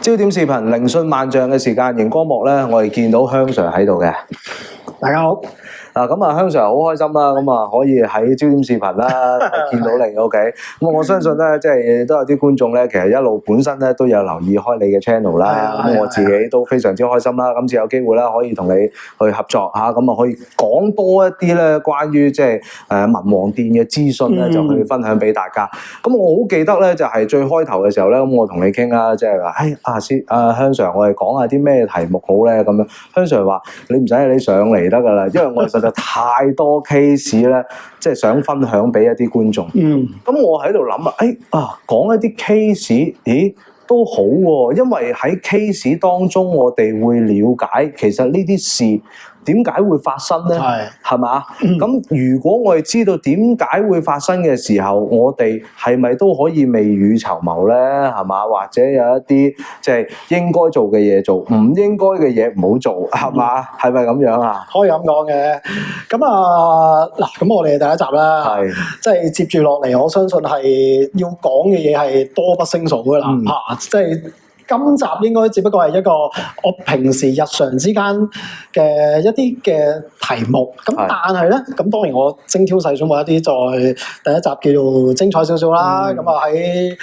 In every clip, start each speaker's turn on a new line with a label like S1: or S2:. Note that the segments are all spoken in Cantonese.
S1: 焦點視頻聆訊萬象嘅時間，熒光幕咧，我哋見到香 Sir 喺度嘅。
S2: 大家好。
S1: 嗱咁啊，香 Sir 好開心啦，咁啊可以喺焦點視頻啦見到你 ，OK。咁我相信咧，即係都有啲觀眾咧，其實一路本身咧都有留意開你嘅 channel 啦。咁我自己都非常之開心啦。今次有機會啦，可以同你去合作嚇，咁啊可以講多一啲咧關於即係民王殿嘅資訊咧，就去分享俾大家。咁我好記得咧，就係最開頭嘅時候咧，咁我同你傾啦，即係話，香 Sir，我哋講下啲咩題目好咧？咁樣，香 Sir 話你唔使你上嚟得㗎啦，因為我實在太多 case 咧，即係想分享俾一啲觀眾。咁我喺度諗講一啲 case，咦都好喎，因為喺 case 當中，我哋會了解其實呢啲事點解會發生咧？係嘛？咁如果我哋知道點解會發生嘅時候，我哋係咪都可以未雨綢繆咧？係嘛？或者有一啲即係應該做嘅嘢做，唔應該嘅嘢唔好做，係嘛？係咪咁樣啊？
S2: 可以咁講嘅。咁我哋第一集啦，即係接住落嚟，我相信係要講嘅嘢係多不勝數噶啦。即係今集應該只不過係一個我平時日常之間嘅一啲嘅題目，咁但係咧，咁當然我精挑細選過一啲，在第一集叫做精彩少少啦。咁喺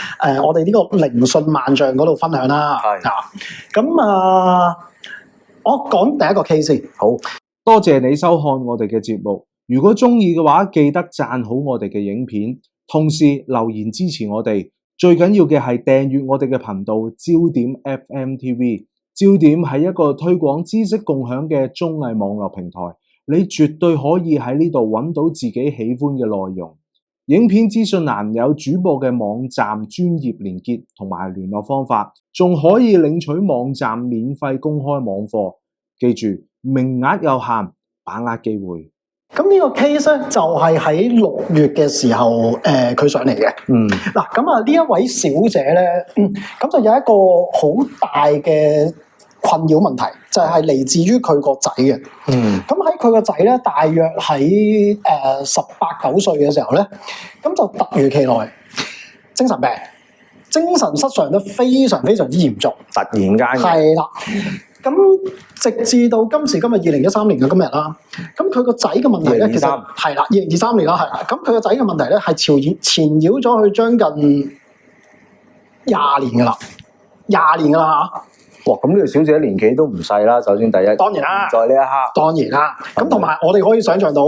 S2: 我哋呢個聆訊萬象嗰度分享啦。我講第一個 case 先。
S1: 好，多謝你收看我哋嘅節目。如果中意嘅話，記得讚好我哋嘅影片，同時留言支持我哋。最緊要嘅係訂閱我哋嘅頻道焦點 FM TV。焦點係一個推廣知識共享嘅綜藝網絡平台，你絕對可以喺呢度揾到自己喜歡嘅內容。影片資訊欄有主播嘅網站專頁連結同埋聯絡方法，仲可以領取網站免費公開網課。記住，名額有限，把握機會。
S2: 咁呢個 case 咧就係喺6月嘅時候，佢上嚟嘅。呢一位小姐咧，咁就有一個好大嘅困擾問題，就係嚟自於佢個仔嘅。咁喺佢個仔咧，大約喺18、19歲嘅時候咧，咁就突如其來精神病、精神失常得非常非常之嚴重，
S1: 突然間
S2: 係啦。咁直至到今時今日2013年嘅今日啦，咁佢個仔嘅問題咧，其實係啦，2023年啦，係啦。咁佢個仔嘅問題咧係纏繞咗佢將近20年噶啦嚇。哇！
S1: 咁呢個小姐年紀都唔細啦，首先第一，
S2: 當然啦，
S1: 在呢一刻，
S2: 當然啦。咁同埋我哋可以想像到，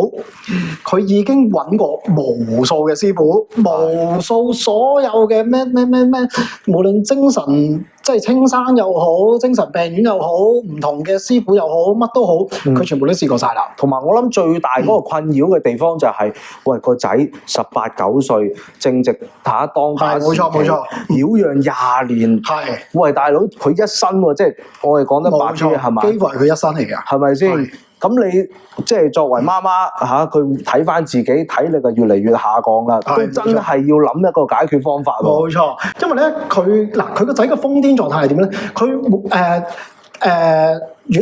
S2: 佢已經揾過無數嘅師傅，無數所有嘅咩，無論精神即係青山又好，精神病院又好，唔同嘅師傅又好，乜都好，佢全部都試過晒啦。
S1: 同埋我諗最大嗰個困擾嘅地方就係，喂個仔18、19歲，正值當家時期，
S2: 冇錯，
S1: 擾攘20年，喂大佬佢一生喎，即係我哋講得白啲係嘛？
S2: 幾乎係佢一生嚟㗎，
S1: 係咪先？咁你即係作為媽媽嚇，佢睇翻自己體力就越嚟越下降啦，都真係要諗一個解決方法喎。
S2: 冇錯，因為咧佢個仔嘅瘋癲狀態係點咧？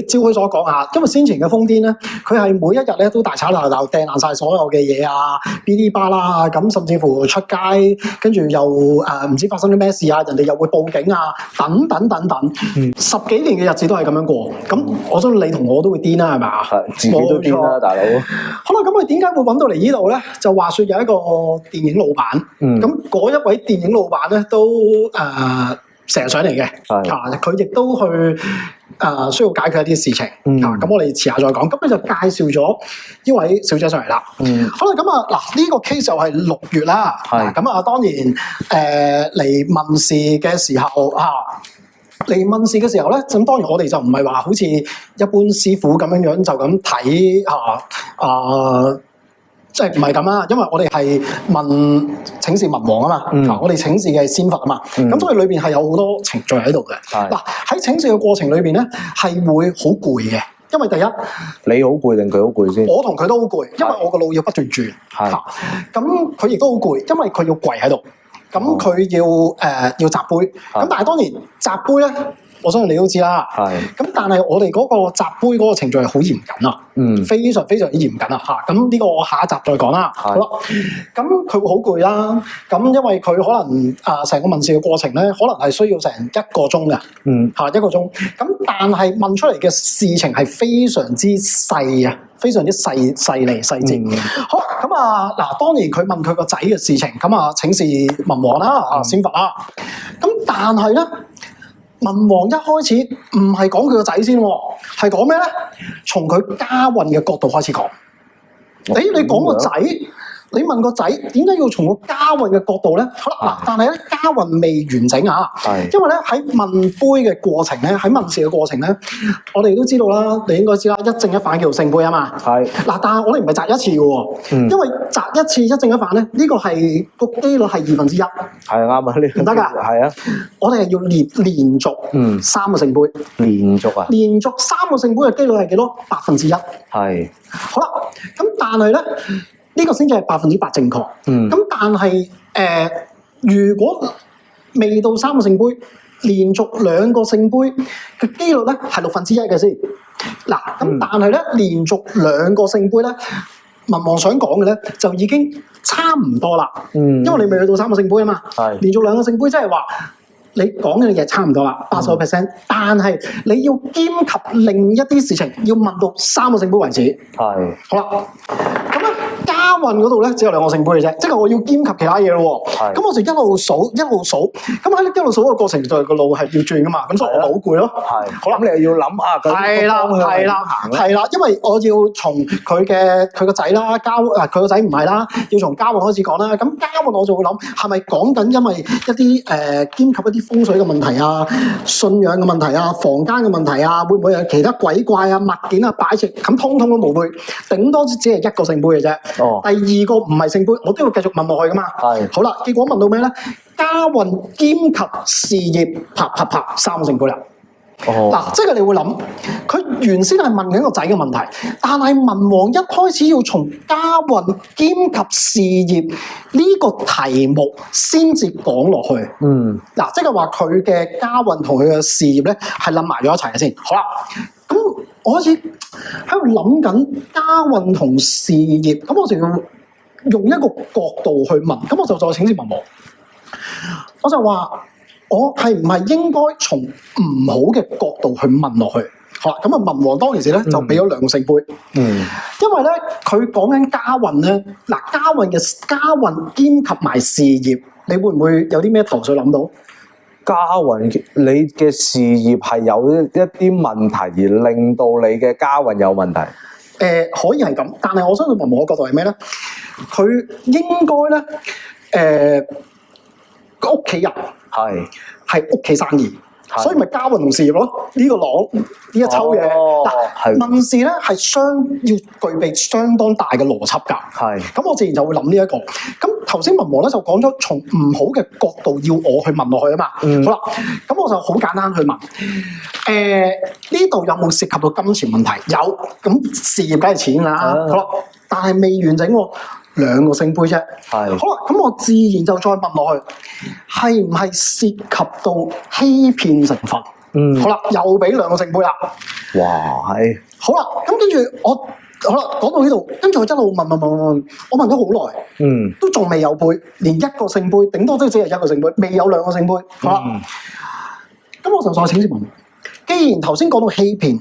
S2: 照佢所講啊，因為先前嘅瘋癲咧，佢係每一日咧都大吵大鬧，掟爛晒所有嘅嘢啊，嗶哩吧啦啊，咁甚至乎出街，跟住又唔知發生咗咩事啊，人哋又會報警啊，等等，10幾年嘅日子都係咁樣過。咁我相信你同我都會癲啦，係咪啊？
S1: 自己都癲啦，大佬。
S2: 好啦，咁佢點解會揾到嚟呢度咧？就話說有一個電影老闆，咁嗰一位電影老闆咧都成日上嚟嘅，佢亦都去需要解決一啲事情，咁我哋遲下再講。咁咧就介紹咗呢位小姐上嚟啦。好啦，咁呢個 case 就係6月啦。咁當然嚟問事嘅時候咧，咁當然我哋就唔係話好似一般師傅咁樣就咁睇即係唔係咁啦，因為我哋係請示文王啊嘛，我哋請示嘅係先佛啊嘛，咁所以裏邊係有好多程序喺度嘅。喺請示嘅過程裏邊咧，係會好攰嘅，因為第一，你好攰定佢好攰先？我同佢都好攰，因為我個腦要不斷轉。咁佢亦都好攰，因為佢要跪喺度，咁佢要擲杯。咁但係當然擲杯咧，我相信你都知啦。
S1: 係。
S2: 咁但係我哋嗰個擲杯嗰個程序係好嚴謹啊，非常非常之嚴謹啊嚇。咁呢個我下一集再講啦。好啦，咁佢會好攰啦。咁因為佢可能成個問試嘅過程咧，可能係需要成1個鐘嘅。1個鐘。咁但係問出嚟嘅事情係非常之細啊，非常之細膩細節。好咁嗱，當然佢問佢個仔嘅事情，咁請示文王啦，先佛啦。咁但係咧，文王一開始唔係講佢個仔先，係講咩咧？從佢家運嘅角度開始講。你講個仔？你問個仔點解要從個家運嘅角度咧？好啦，嗱，但係咧家運未完整啊，因為咧喺問杯嘅過程咧，喺問事嘅過程咧，我哋都知道啦，你應該知啦，一正一反叫做聖杯啊嘛。係嗱，但係我哋唔係擲一次嘅喎，因為擲一次一正一反咧，呢個係個機率係1/2。係啱啊，呢唔得㗎。係啊，我哋係要連續3個聖杯。連續啊？連續3個聖杯嘅機率係幾多？1%。係。好啦，咁但係咧。呢個先至係100%正確。咁但係如果未到3個聖杯，連續2個聖杯嘅機率咧係1/6嘅先。嗱，咁但係咧連續2個聖杯咧，文王想講嘅咧就已經差唔多啦。因為你未去到3個聖杯啊嘛。係。連續2個聖杯即係話你講嘅嘢差唔多啦，80%。但係你要兼及另一啲事情，要問到3個聖杯為止。係。好啦，咁咧。家運嗰度咧只有2個聖杯嘅啫，即係我要兼及其他嘢咯喎。咁我就一路數，咁喺一路數嘅過程就個路係要轉噶嘛，咁所以我好攰咯。係，好啦，咁你又要諗下佢係啦，因為我要從佢個仔啦，佢個仔唔係啦，要從家運開始講啦。咁家運我就會諗係咪講緊因為一啲兼及一啲風水嘅問題啊、信仰嘅問題啊、房間嘅問題啊，會唔會有其他鬼怪啊、物件啊擺設？咁通通都冇會，頂多只係1個聖杯嘅啫。第2個唔係聖杯，我都要繼續問落去噶嘛。係。好啦，結果問到咩咧？家運兼及事業，啪3個聖杯啦。嗱，即係你會諗，佢原先係問緊個仔嘅問題，但係文王一開始要從家運兼及事業呢個題目先至講落去。嗱，即係話佢嘅家運同佢嘅事業咧係冧埋咗一齊嘅先。好啦，咁我開始喺度諗緊家運同事業，咁我就要用一個角度去問，咁我就再請示文王，我就話我係唔係應該從唔好嘅角度去問落去？好啦，咁文王當其時咧就俾咗2個聖杯，因為咧佢講緊家運咧，嗱，家運兼及埋事業，你會唔會有啲咩頭緒諗到？家運，你嘅事業係有一啲問題，而令到你嘅家運有問題。可以係咁，但係我相信文王嘅角度係咩咧？佢應該咧，屋企人係屋企生意，所以咪家運同事業咯。呢個囊呢一抽嘢，嗱，問事咧係要具備相當大嘅邏輯㗎。咁我自然就會諗呢一個。咁頭先文王咧就講咗從唔好嘅角度要我去問落去啊嘛。好啦，咁我就好簡單去問。呢度有冇涉及到金錢問題？有，咁事業梗係錢㗎啦。好啦，但係未完整喎。2個聖杯啫，好啦，咁我自然就再問落去，係唔係涉及到欺騙成分？好啦，又俾2個聖杯啦。哇，係。好啦，咁跟住好啦，講到呢度，跟住我一路問，我問咗好耐，都仲未有杯，連1個聖杯，頂多都只係1個聖杯，未有2個聖杯。好啦，咁我就再請示文，既然頭先講到欺騙。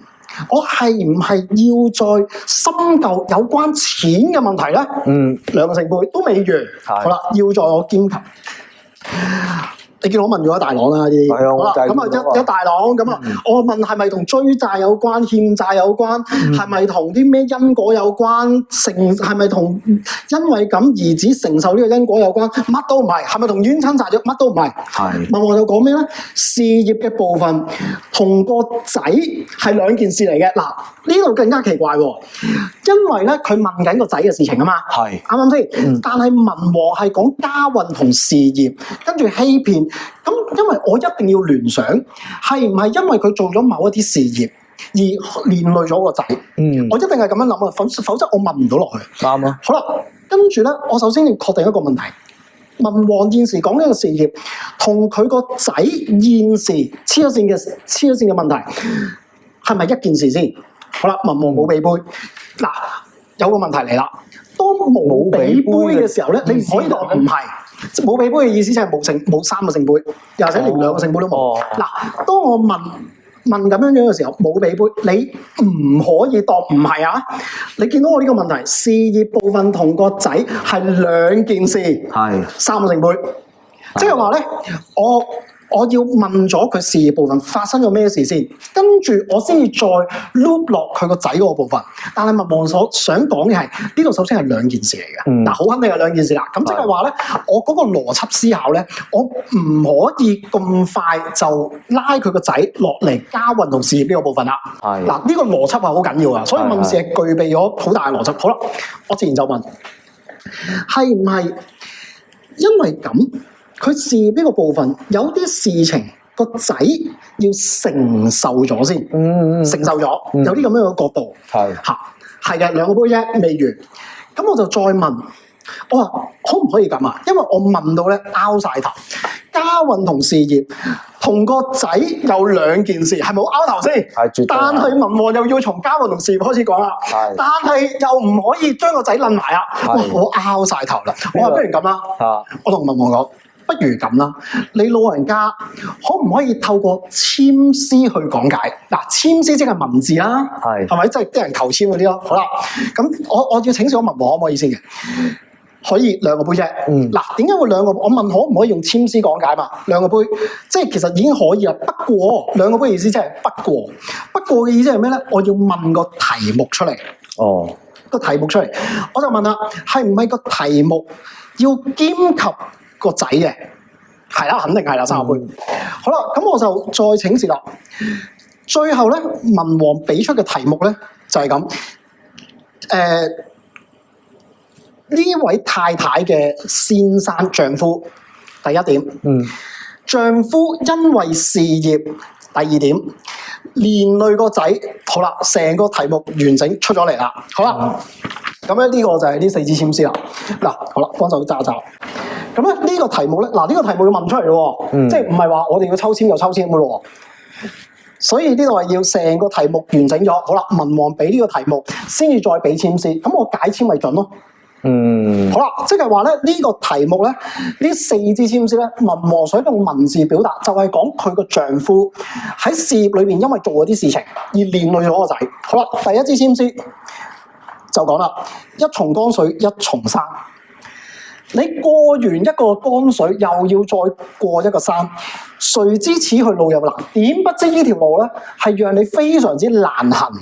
S2: 我係唔係要再深究有關錢嘅問題咧？2個聖杯都未完，好啦，要再我兼及。你見我問咗一大浪啦，呢啲好啦，咁一大浪咁啊，我問係咪同追債有關、欠債有關？係咪同啲咩因果有關？係咪同因為咁兒子承受呢個因果有關？乜都唔係，係咪同冤親債主？乜都唔係。文王就講咩咧？事業嘅部分同個仔係2件事嚟嘅。嗱，呢度更加奇怪喎，因為咧佢問緊個仔嘅事情啊嘛，啱唔啱先？但係文王係講家運同事業，跟住欺騙。咁因為我一定要聯想，係唔係因為佢做咗某一啲事業而連累咗個仔？我一定係咁樣諗啊，否則我問唔到落去。啱啊。好啦，跟住咧，我首先要確定一個問題：文王現時講緊嘅事業，同佢個仔現時黐咗線嘅問題，係咪一件事先？好啦，文王冇俾杯，嗱，有個問題嚟啦。當冇俾杯嘅時候咧，你唔可以當唔係。冇俾杯嘅意思就係冇3個聖杯，又或者連2個聖杯都冇。嗱，當我問咁樣嘅時候，冇俾杯，你唔可以當唔係啊！你見到我呢個問題，事業部分同個仔係2件事，係3個聖杯，即係話咧，我要問咗佢事業部分發生咗咩事先，跟住我先至再 loop 落佢個仔嗰個部分。但係文王所想講嘅係呢度首先係2件事嚟嘅，嗱好肯定係2件事啦。咁即係話咧，我嗰個邏輯思考咧，我唔可以咁快就拉佢個仔落嚟家運同事業呢個部分啦。係嗱，呢個邏輯係好緊要啊，所以問事係具備咗好大嘅邏輯。好啦，我自然就問，係唔係因為咁？佢事業呢個部分有啲事情個仔要承受咗先，承受咗有啲咁樣嘅角度，係嘅2個杯啫，未完。咁我就再問，我話可唔可以咁啊？因為我問到咧拗晒頭，家運同事業同個仔有2件事，係冇拗頭先？係，但係文王又要從家運同事業開始講啦，但係又唔可以將個仔攆埋啊！哇，我拗晒頭啦！我話不如咁啦，我同文王講。不如咁啦，你老人家可唔可以透過簽詩去講解？嗱，簽詩即係文字啦，係咪？即係啲人求簽嗰啲咯。好啦，咁我要請示我文王可唔可以先嘅？可以2個杯啫。嗱，點解會2個？我問可唔可以用簽詩講解嘛？2個杯，即係其實已經可以啦。不過2個杯意思即係不過嘅意思係咩咧？我要問個題目出嚟。哦，個題目出嚟，我就問啦，係唔係個題目要兼及個仔嘅？係啦，肯定係啦，3個杯。好啦，咁我就再請示啦。最後咧，文王俾出嘅題目咧就係咁。呢位太太嘅先生丈夫，第一點。丈夫因為事業，第2點。連累個仔，好啦，成個題目完整出咗嚟啦。好啦，咁咧呢個就係呢4支簽詩啦。嗱，好啦，幫手揸。咁咧呢個題目咧，嗱呢個題目要問出嚟咯，即係唔係話我哋要抽籤就抽籤嘅咯。所以呢度係要成個題目完整咗。好啦，文王俾呢個題目，先至再俾簽詩，咁我解籤咪準咯。好啦，即係話咧呢個題目咧，呢4支簽詩咧，文王想用文字表達，就係講佢個丈夫喺事業裏邊因為做嗰啲事情而連累咗個仔。好啦，第1支簽詩就講啦，一重江水一重山。你過完一個江水，又要再過一個山，誰知此去路又難？點不知呢條路咧，係讓你非常之難行，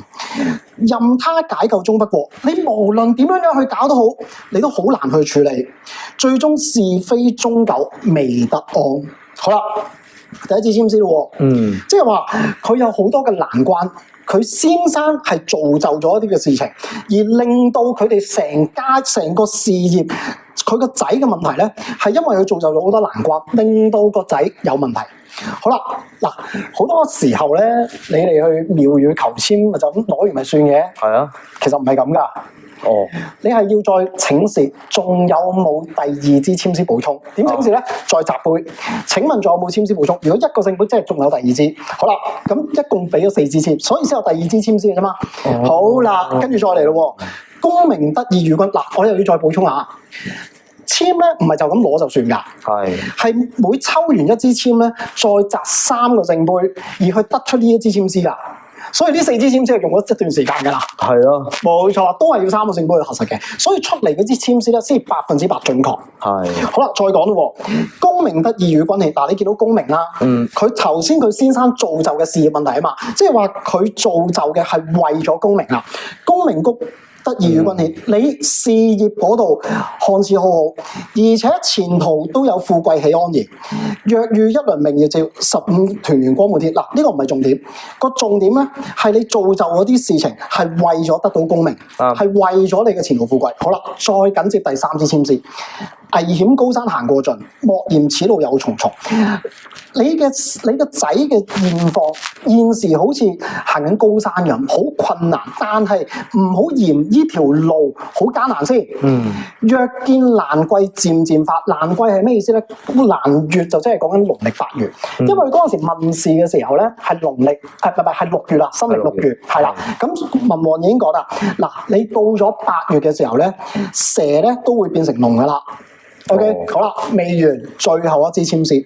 S2: 任他解救終不過。你無論點樣去搞都好，你都好難去處理，最終是非終究未得安。好啦，第1支簽詩咯，即係話佢有好多嘅難關。佢先生係造就咗一啲嘅事情，而令到佢哋成個事業，佢個仔嘅問題咧，係因為佢造就咗好多難關，令到個仔有問題。好啦，嗱，好多時候咧，你哋去廟宇求籤，咪就咁攞完咪算嘅。係啊，其實唔係咁噶。哦，你係要再請示，仲有冇第2支簽詩補充？點請示咧？再集杯。請問仲有冇簽詩補充？如果1個聖杯，即係仲有第2支。好啦，咁一共俾咗4支簽，所以先有第2支簽詩嘅啫嘛。好啦，跟住再嚟咯。功名得意與君，嗱，我又要再補充下。簽咧唔係就咁攞就算㗎，係每抽完1支簽咧，再摘3個聖杯，而去得出呢1支簽詩㗎。所以呢4支簽詩係用咗一段時間㗎啦。係啊，冇錯，都係要3個聖杯去核實嘅。所以出嚟嗰支簽詩咧，先至100%準確。係。好啦，再講咯。功名得意與君戲，嗱，你見到功名啦，佢頭先佢先生造就嘅事業問題啊嘛，即係話佢造就嘅係為咗功名啦，功名得意與君戲，你事業嗰度看似好好，而且前途都有富貴喜安然。若遇一輪明月照，15團圓光滿天。嗱，呢個唔係重點，個重點咧係你造就嗰啲事情係為咗得到功名，係為咗你嘅前途富貴。好啦，再緊接第3支簽詩。危險高山行過盡，莫嫌此路有重重。你個仔嘅現況，現時好似行緊高山咁，好困難。但係唔好嫌呢呢條路好艱難先。若見蘭季漸漸發，蘭季係咩意思咧？蘭月就即係講緊農曆8月，因為嗰陣時問事嘅時候咧係農曆係6月啦，新曆6月係啦。咁文王已經講啦，嗱你到咗8月嘅時候咧，蛇咧都會變成龍噶啦。OK， 好啦，未完，最後一支籤詩。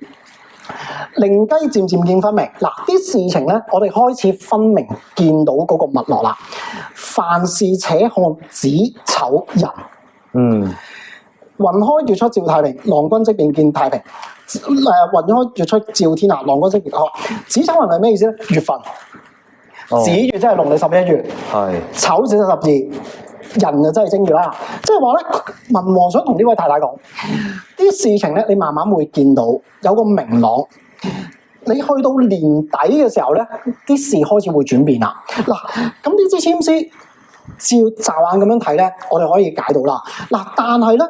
S2: 靈雞漸漸見分明，嗱啲事情咧，我哋開始分明見到嗰個脈絡啦。凡事且看子丑寅。雲開月出照太平，郎君即便見太平。雲開月出照天下，郎君即便好。子丑寅係咩意思咧？月份。子月即係農曆11月，丑子就12，寅就真係正月啦。即係話咧，文王想同呢位太太講，啲事情咧，你慢慢會見到有個明朗。你去到年底嘅時候咧，啲事開始會轉變啦。嗱，咁呢支籤詩照驟眼咁樣睇咧，我哋可以解到啦。嗱，但係咧，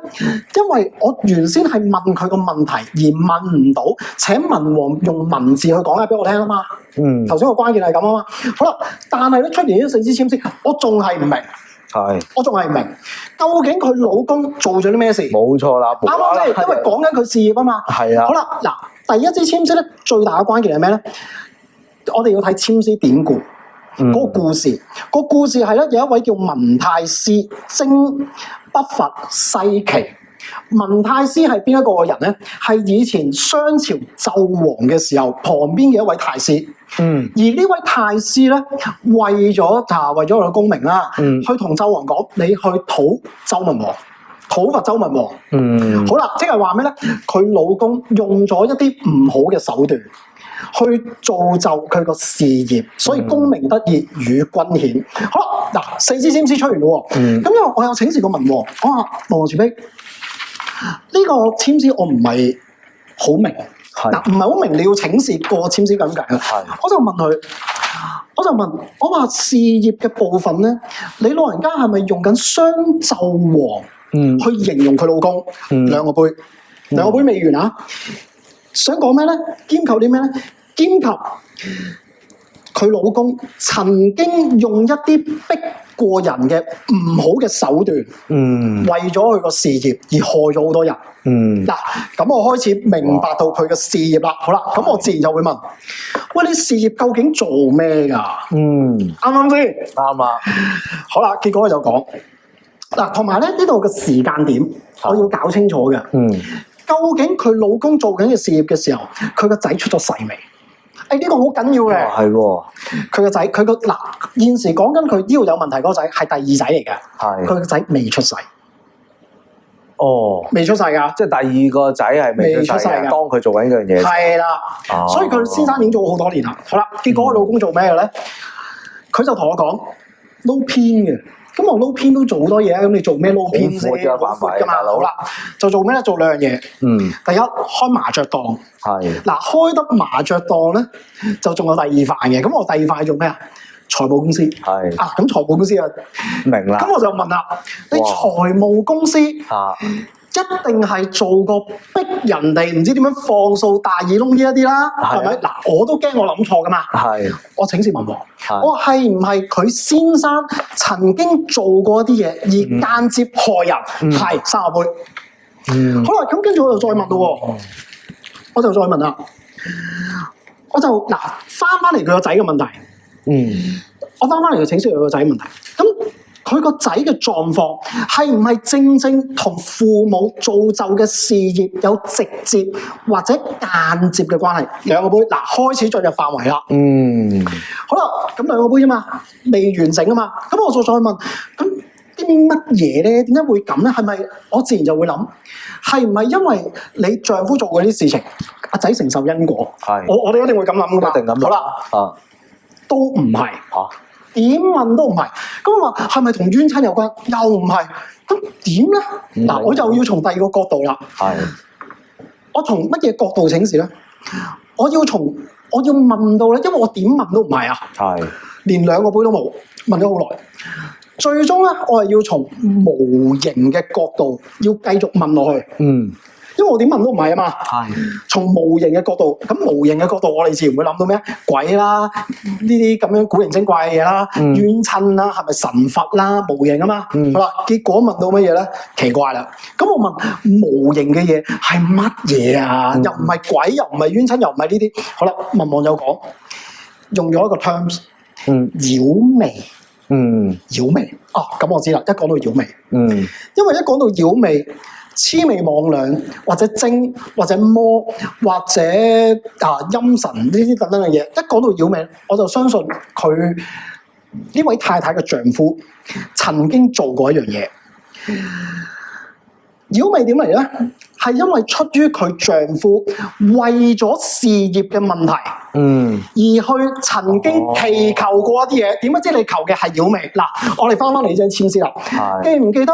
S2: 因為我原先係問佢個問題而問唔到，請文王用文字去講解俾我聽啊嘛。頭先個關鍵係咁啊嘛。好啦，但係咧出現呢4支籤詩，我仲係唔明。我仲係唔明，究竟佢老公做咗啲咩事？冇錯啦，啱啱先，因為講緊佢事業啊嘛。係啊。好啦，嗱，第一支籤詩咧，最大嘅關鍵係咩咧？我哋要睇籤詩典故，嗰個故事。個故事係咧，有一位叫文太師征北伐西岐。文太師係邊一個人咧？係以前商朝紂王嘅時候旁邊嘅一位太師。而呢位太師咧，為咗佢嘅功名啦，去同紂王講：你去討周文王，討伐周文王。好啦，即係話咩咧？佢老公用咗一啲唔好嘅手段去造就佢個事業，所以功名得意與君顯。好啦，嗱，4支籤詩出完咯。咁因為我有請示過文王，我話文王慈悲，呢個籤詩我唔係好明。嗱，唔係好明你要請示個籤詩咁解。我就問佢，我話事業嘅部分咧，你老人家係咪用緊商紂王去形容佢老公？兩個杯未完啊！想講咩咧？兼及啲咩咧？兼及佢老公曾經用一啲逼過人嘅唔好嘅手段，為咗佢個事業而害咗好多人。嗱，咁我開始明白到佢嘅事業啦。好啦，咁我自然就會問：喂，你事業究竟做咩㗎？啱唔啱先？啱啊！好啦，結果佢就講嗱，同埋咧呢度嘅時間點，我要搞清楚嘅。究竟佢老公做緊嘅事業嘅時候，佢個仔出咗世未？呢個好緊要嘅。係喎，佢個仔，現時講緊佢呢度有問題嗰個仔係第二仔嚟嘅。佢個仔未出世。未出世㗎，即係第二個仔係未出世嘅。當佢做緊呢樣嘢。係啦，所以佢先生已經做好多年啦。好啦，結果佢老公做咩嘅咧？佢就同我講撈偏嘅。咁我撈偏都做好多嘢，咁你做咩撈偏先？好闊㗎嘛。好啦，就做咩咧？做兩樣嘢。第一，開麻雀檔。嗱，開得麻雀檔咧，就仲有第二範嘅。咁我第二範係做咩啊？財務公司。咁財務公司啊，明啦。咁我就問啦，你財務公司一定係做過逼人哋唔知點樣放數大耳窿呢一啲啦，係咪？嗱，我都驚我諗錯㗎嘛。我請示文王，我係唔係佢先生曾經做過一啲嘢而間接害人？係3個杯。好啦，咁跟住我就再問咯。我就再問啦，我就翻嚟佢個仔嘅問題。我翻嚟就請示佢個仔嘅問題。咁佢個仔嘅狀況係唔係正正同父母造就嘅事業有直接或者間接嘅關係？兩個杯，開始進入範圍啦。好啦，咁兩個杯啫嘛，未完整啊嘛。咁我再問，咁啲乜嘢咧？點解會咁咧？係咪我自然就會諗，係唔係因為你丈夫做過啲事情，阿仔承受因果？我哋一定會咁諗㗎嘛。一定咁諗。好啦，都唔係。點問都唔係。咁我話係咪同冤親有關？又唔係。咁點咧？嗱，我又要從第二個角度啦。我從乜嘢角度請示咧？我要問到咧，因為我點問都唔係啊。連兩個杯都冇，問咗好耐。最終咧，我係要從無形嘅角度，要繼續問落去。因為我點問都唔係啊嘛。
S1: 係。
S2: 從模型嘅角度，咁模型嘅角度，我哋自然會諗到咩？鬼啦，呢啲咁樣古靈精怪嘅嘢啦，冤親啦，係咪神佛啦？模型啊嘛。好啦，結果問到乜嘢咧？奇怪啦。咁我問模型嘅嘢係乜嘢啊？又唔係鬼，又唔係冤親，又唔係呢啲。好啦，問網友講，用咗一個 terms， 妖媚。妖媚。哦，咁我知啦。一講到妖媚，因為一講到妖媚。魑魅魍魎或者精或者魔或者陰神呢啲等等嘅嘢，一講到妖媚，我就相信佢呢位太太嘅丈夫曾經做過一樣嘢。妖媚點嚟咧？係因為出於佢丈夫為咗事業嘅問題，而去曾經祈求過一啲嘢。點解知你求嘅係妖媚？嗱，我哋翻你張簽詩啦。記唔記得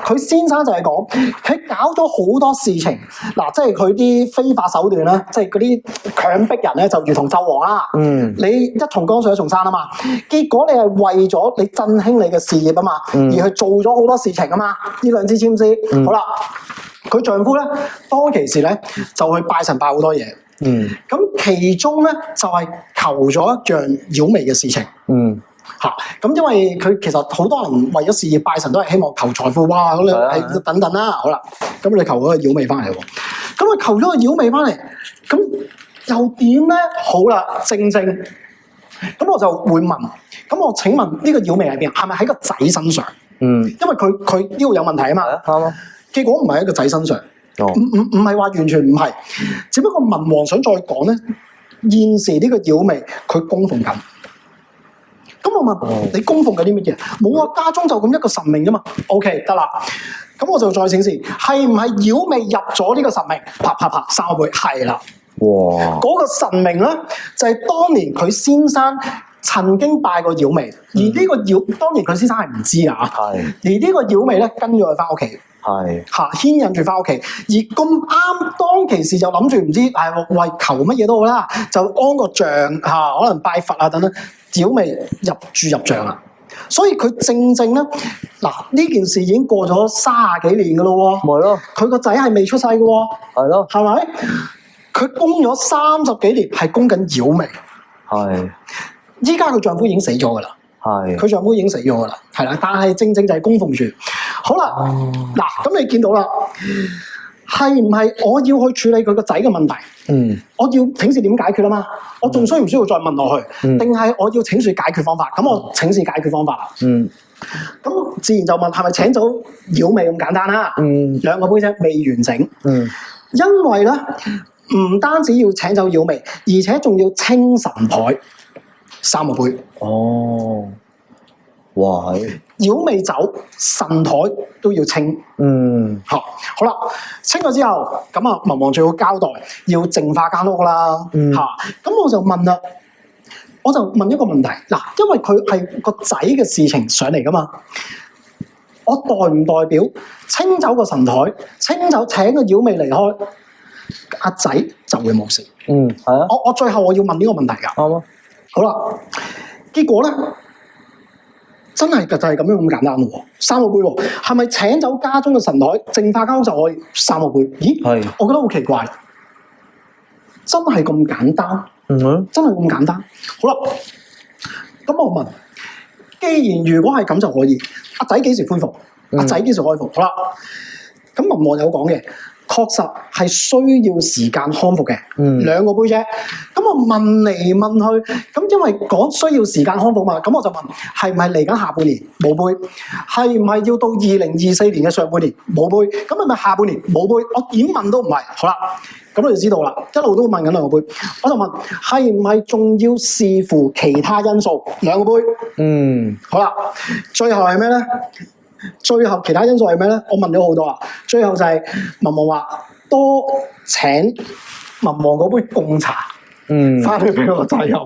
S2: 佢先生就係講，佢搞咗好多事情。嗱，即係佢啲非法手段啦，即係嗰啲強迫人咧，就如同紂王啦。你一重江水一重山啊嘛。結果你係為咗你振興你嘅事業啊嘛，而去做咗好多事情啊嘛。呢兩支簽詩，好啦。佢丈夫咧，當其時咧就去拜神拜好多嘢，咁其中咧就係求咗一樣妖媚嘅事情，咁因為佢其實好多人為咗事業拜神都係希望求財富，哇咁你等等啦，好啦，咁你求嗰個妖媚翻嚟喎，咁佢求咗個妖媚翻嚟，咁又點咧？好啦，正，咁我就會問，咁我請問呢個妖媚喺邊？係咪喺個仔身上？因為佢呢度有問題啊嘛。啱啊。結果唔係喺個仔身上，唔係話完全唔係，只不過文王想再講咧，現時呢個妖媚佢供奉緊。咁我問你供奉緊啲乜嘢？冇啊，家中就咁一個神明啫嘛。OK， 得啦。咁我就再請示，係唔係妖媚入咗呢個神明？啪三個杯，係啦。哇！嗰個神明咧，就係當年佢先生曾經拜過妖媚，而呢個當年佢先生係唔知啊。係。而呢個妖媚咧，跟咗佢翻屋企。係牽引住翻屋企，而咁啱當其時就諗住唔知為求乜嘢都好啦，就安個像可能拜佛啊等等，妖媚入像啦。所以佢正咧，嗱呢件事已經過咗30幾年噶咯喎，咪咯，佢個仔係未出世噶喎，係咯，係咪？佢供咗30幾年，係供緊妖媚，係。依家佢丈夫已經死咗噶啦。係，佢丈夫已經死咗噶啦，係啦，但係正就係供奉住。好啦，嗱，咁你見到啦，係唔係我要去處理佢個仔嘅問題？我要請示點解決啊嘛？我仲需唔需要再問落去？定係我要請示解決方法？咁我請示解決方法啦。咁自然就問係咪請走妖媚咁簡單啦？兩個杯啫，未完整。因為咧，唔單止要請走妖媚，而且仲要清神台。3個杯。哦，哇！妖媚走神台都要清。好啦，清咗之後，咁啊，文王最好交代，要淨化間屋啦。咁我就問啦，我就問一個問題，嗱，因為佢係個仔嘅事情上嚟噶嘛，我代唔代表清走個神台，清走請個妖媚離開，阿仔就會冇事？係啊。我最後我要問呢個問題㗎。啱啊。好啦，結果咧，真係就係咁樣咁簡單喎，3個杯喎，係咪請走家中嘅神台，淨化間屋就可以3個杯？咦，係，我覺得好奇怪，真係咁簡單？真係咁簡單？好啦，咁我問，既然如果係咁就可以，阿仔幾時恢復？阿仔幾時開復？好啦，咁文王有講嘅。確實係需要時間康復嘅，2個杯啫。咁我問嚟問去，咁因為講需要時間康復嘛，咁我就問係唔係嚟緊下半年冇杯？係唔係要到2024年嘅上半年冇杯？咁係咪下半年冇杯？我點問都唔係。好啦，咁你就知道啦，一路都問緊2個杯。我就問係唔係仲要視乎其他因素2個杯？好啦，最後係咩咧？最後其他因素係咩咧？我問咗好多啦，最後就係文王話多請文王嗰杯貢茶，翻去俾我個仔飲。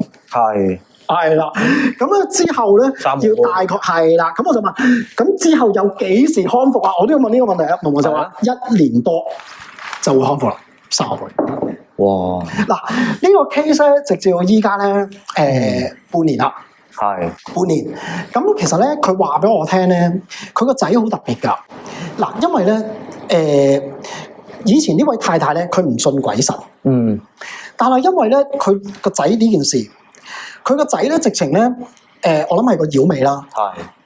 S2: 係啦，咁咧之後咧要大概係啦，咁我就問，咁之後有幾時康復啊？我都要問呢個問題啊。文王就話1年多就會康復啦，3個杯。哇！嗱，呢個 case 咧，直至到依家咧，半年啦。半年，咁其實咧，佢話俾我聽咧，佢個仔好特別㗎。嗱，因為咧，以前呢位太太咧，佢唔信鬼神，
S1: 嗯，
S2: 但係因為咧佢個仔呢件事，佢個仔咧直情咧我諗係個妖魅啦，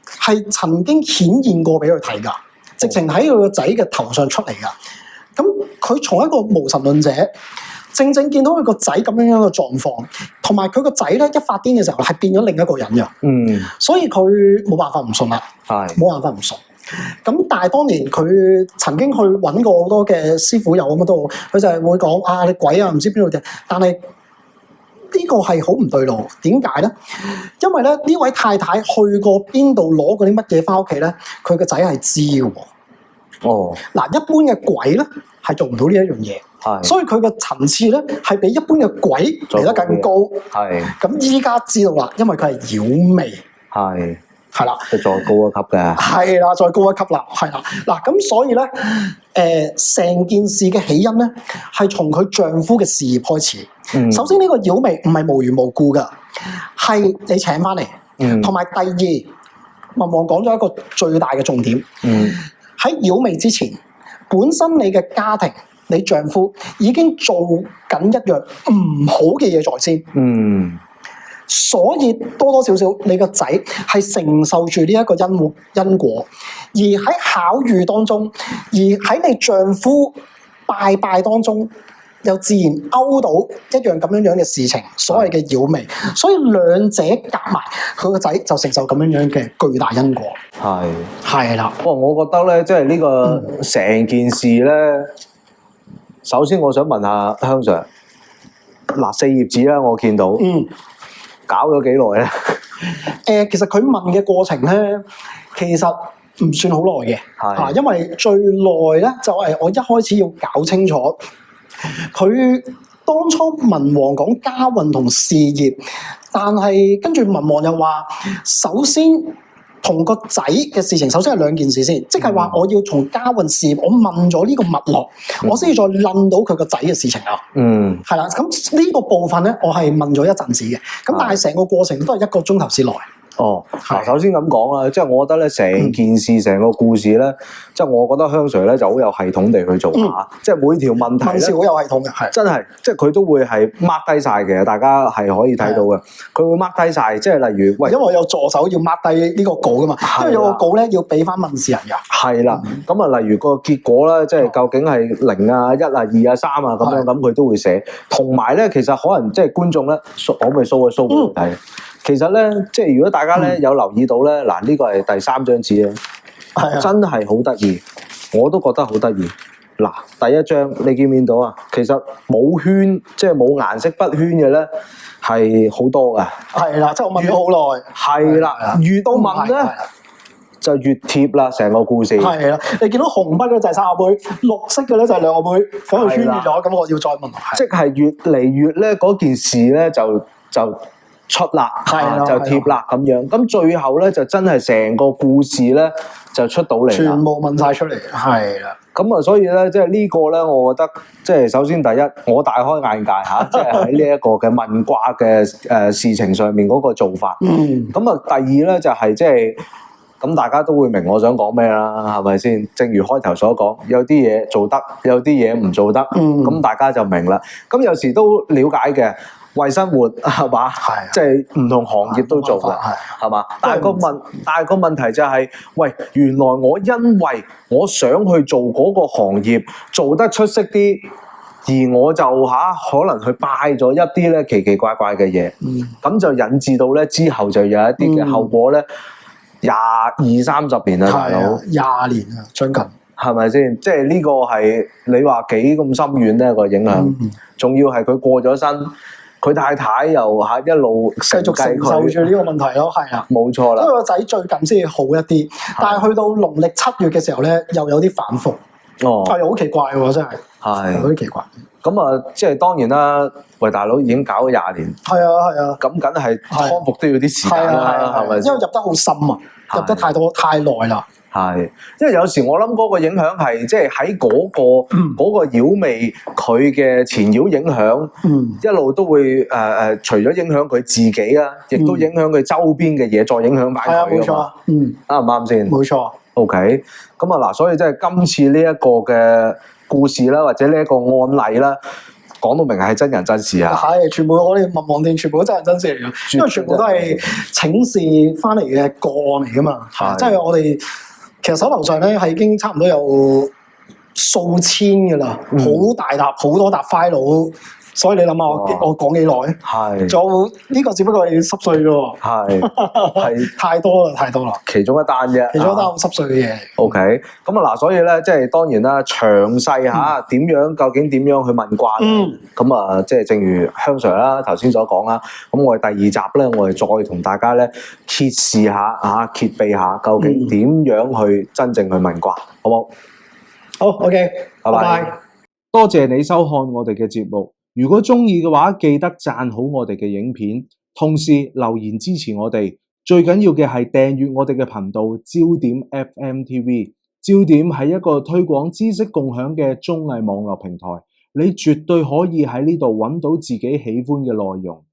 S2: 係曾經顯現過俾佢睇㗎，直情喺佢個仔嘅頭上出嚟㗎。咁佢從一個無神論者，正正見到佢個仔咁樣嘅狀況，同埋佢個仔咧一發癲嘅時候係變咗另一個人嘅，
S1: 嗯，
S2: 所以佢冇辦法唔信啦，冇辦法唔信。咁但係當年佢曾經去揾過好多嘅師傅有咁都好，佢就係會講啊你鬼啊唔知邊度嘅，但係呢個係好唔對路。點解咧？因為咧呢位太太去過邊度攞嗰啲乜嘢翻屋企咧，佢個仔係知嘅喎。
S1: 哦，
S2: 嗱，一般嘅鬼咧係做唔到呢一樣嘢，所以佢個層次咧係比一般嘅鬼嚟得更高。
S1: 係，
S2: 咁依家知道啦，因為佢係妖魅。係啦，
S1: 即係再高一級嘅。
S2: 係啦，再高一級啦，係啦。嗱，咁所以咧，成件事嘅起因咧係從佢丈夫嘅事業開始。首先呢個妖魅唔係無緣無故噶，係你請翻嚟。同埋第二，文王講咗一個最大嘅重點。喺妖魅之前，本身你嘅家庭，你丈夫已經做緊一樣唔好嘅嘢在先。所以多多少少你個仔係承受住呢一個因果，而喺巧遇當中，而喺你丈夫拜當中，又自然勾到一樣咁樣嘅事情，所謂嘅妖魅，所以兩者夾埋，佢個仔就承受咁樣嘅巨大因果。係啦。
S1: 不過我覺得咧，即係呢個成件事咧，首先我想問下香 Sir， 嗱4頁紙啦，我見到。搞咗幾耐咧？
S2: 其實佢問嘅過程咧，其實唔算好耐嘅，因為最耐咧就係我一開始要搞清楚佢當初文王講家運同事業，但係跟住文王又話，首先同個仔嘅事情，首先係兩件事先，即係話我要從家運事業，我問咗呢個脈絡，我先至再諗到佢個仔嘅事情啊。係啦，咁呢個部分咧，我係問咗一陣子嘅，咁但係成個過程都係1個鐘頭之內。
S1: 嗱，首先咁講啦，即係我覺得咧，成件事、成個故事咧，即係我覺得香 Sir 咧就好有系統地去做下，即係每條問題咧，
S2: 好有系統嘅，係
S1: 真係，即係佢都會係 mark 低晒嘅，大家係可以睇到嘅。佢會 mark 低晒，即係例如，喂，
S2: 因為我有助手要 mark 低呢個稿噶嘛，因為有個稿咧要俾翻問事人㗎。係
S1: 啦，咁啊，例如個結果咧，即係究竟係0啊、1啊、2啊、3啊咁樣，咁佢都會寫。同埋咧，其實可能即係觀眾咧，可唔可以 show 一 show 俾我睇？其實咧，即係如果大家咧有留意到咧，嗱呢個係第3張紙啊，真係好得意，我都覺得好得意。嗱，第一張你見唔見到啊？其實冇圈，即係冇顏色筆圈嘅咧，係好多噶。係
S2: 啦，即係我問咗好耐。
S1: 係啦，越到問咧就越貼啦，成個故事。
S2: 係啦，你見到紅筆嘅就係3個杯，綠色嘅咧就係2個杯，咁就圈住咗。咁我要再問。
S1: 即係越嚟越咧嗰件事咧就出啦，就貼啦咁樣，咁最後咧就真係成個故事咧就出到嚟啦，
S2: 全部問晒出嚟，係啦。
S1: 咁啊，所以咧即係呢個咧，我覺得即係首先第一，我大開眼界嚇，即係喺呢一個嘅問卦嘅事情上面嗰個做法。咁啊，第二咧就係即係咁，大家都會明我想講咩啦，係咪先？正如開頭所講，有啲嘢做得，有啲嘢唔做得，咁大家就明啦。咁有時都了解嘅。為生活係嘛，即係唔同行業都做嘅，係嘛？但係個問題就係，喂，原來我因為我想去做嗰個行業，做得出色啲，而我就可能去拜咗一啲咧奇奇怪怪嘅嘢，咁就引致到咧之後就有一啲嘅後果咧，20-30年啦，大佬
S2: ，20年啊，將近。
S1: 係咪先？即係呢個係你話幾咁深遠咧個影響，仲要係佢過咗身。佢太太又一路
S2: 繼續承受住呢個問題咯，係啊，
S1: 冇錯啦。
S2: 因為個仔最近先至好一啲，但係去到農曆7月嘅時候咧，又有啲反覆。係好奇怪喎，真係。係有啲奇怪。
S1: 咁啊，即係當然啦。喂，大佬已經搞咗20年。係
S2: 啊。
S1: 咁梗係康復都要啲時間啦，係咪？
S2: 因為入得好深啊，入得太耐啦。
S1: 係，因為有時我諗嗰個影響係即係喺嗰個妖魅佢嘅纏繞影響，一路都會除咗影響佢自己啦，亦都影響佢周邊嘅嘢，再影響埋佢㗎嘛。啱唔啱先？
S2: 冇錯。
S1: OK，咁啊嗱，所以即係今次呢一個嘅故事啦，或者呢一個案例啦，講到明係真人真事啊。
S2: 係，全部我哋民航店全部都真人真事嚟嘅，因為全部都係請示翻嚟嘅個案嚟噶嘛。即係我哋其實手頭上咧係已經差唔多有數千噶啦，好大沓好多沓 file。所以你諗下，我講幾耐？係，仲有呢個只不過係濕碎嘅喎。係太多啦。
S1: 其中一單啫，
S2: 其中一單好濕碎嘅嘢。
S1: OK，咁啊嗱，所以咧，即係當然啦，詳細嚇點樣，究竟點樣去問卦？咁啊，即係正如香 Sir 啦頭先所講啦，咁我哋第二集咧，我哋再同大家咧揭示下嚇，揭秘下究竟點樣去真正去問卦，好冇？
S2: 好 ，OK，拜拜。
S3: 多謝你收看我哋嘅節目。如果鍾意嘅話，記得讚好我哋嘅影片，同時留言支持我哋。最緊要嘅係訂閱我哋嘅頻道焦點 FM TV。焦點係一個推廣知識共享嘅綜藝網絡平台，你絕對可以喺呢度揾到自己喜歡嘅內容。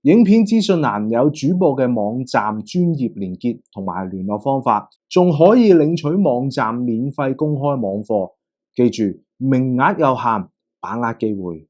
S3: 影片資訊欄有主播嘅網站專頁連結同埋聯絡方法，仲可以領取網站免費公開網課。記住，名額有限，把握機會。